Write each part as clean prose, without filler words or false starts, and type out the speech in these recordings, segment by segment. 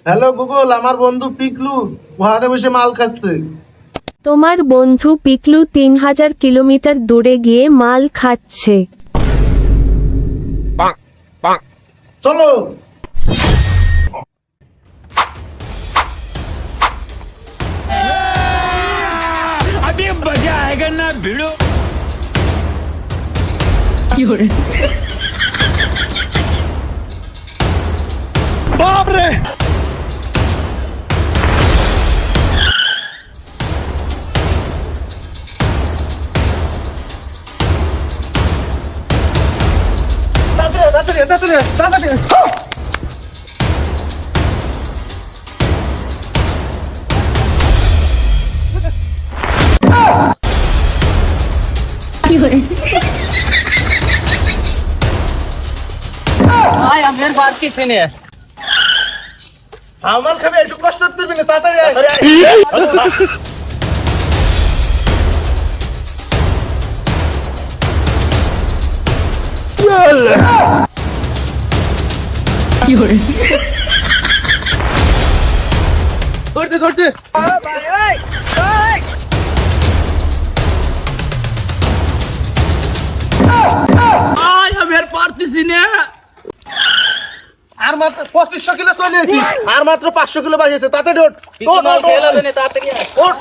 Hello Google, আমার বন্ধু পিকলু ওখানে বসে মাল খাচ্ছে। তোমার বন্ধু পিকলু 3000 কিলোমিটার দূরে গিয়ে মাল খাচ্ছে। চলো। अभी मजा आएगा ना भिड़ो। बाप रे। তাড়াতাড়ি তাড়াতাড়ি তাড়াতাড়ি। আমার খাবে একটু কষ্ট দিবি না, তাড়াতাড়ি আয়। ধরতে ধরতে আর মাত্র 2500 কিলো চলে এসেছি, আর মাত্র 500 কিলো বাকি আছে। তাড়াতাড়ি ওঠ। ওঠ।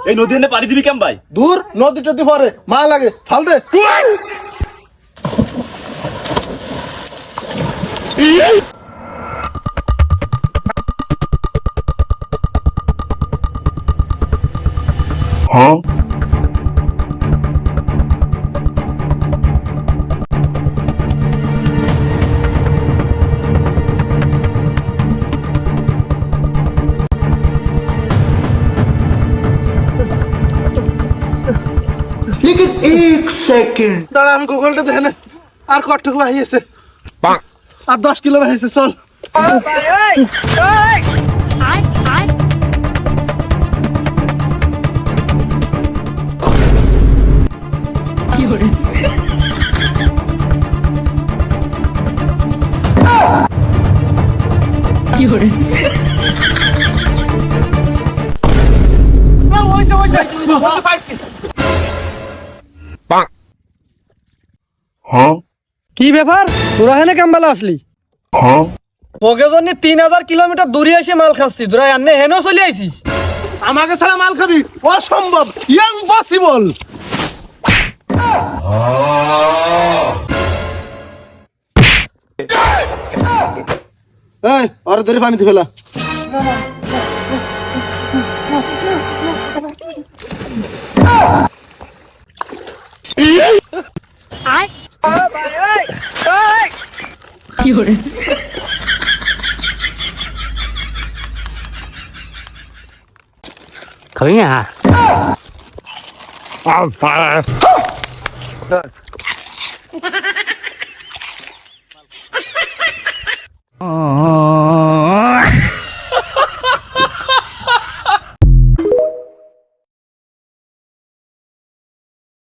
এই নদী এনে পাড়ি দিবি কেম ভাই? দূর, নদী টদী পরে মা লাগে, ফাল দে। लेकिन एक सेकंड দাঁড়া, আমি গুগলটা দেখে নে। আর কতটুকু বাকি আছে? আর 10 কিলো বাকি আছে, চল। ওইটা ওইটা পাইছি। কি ব্যাপার, তোরা হেনে কামবালা আসলি? তোকে জন্য 3000 কিলোমিটার দূরে এসে মাল খাচ্ছি, তোরা এনে হেন চলে আইছিস? আমাকে ছাড়া মাল খাবি? অসম্ভব, ইম্পসিবল। এই ওর ধরে পানিতে ফেলা। खाएंगे हाँ।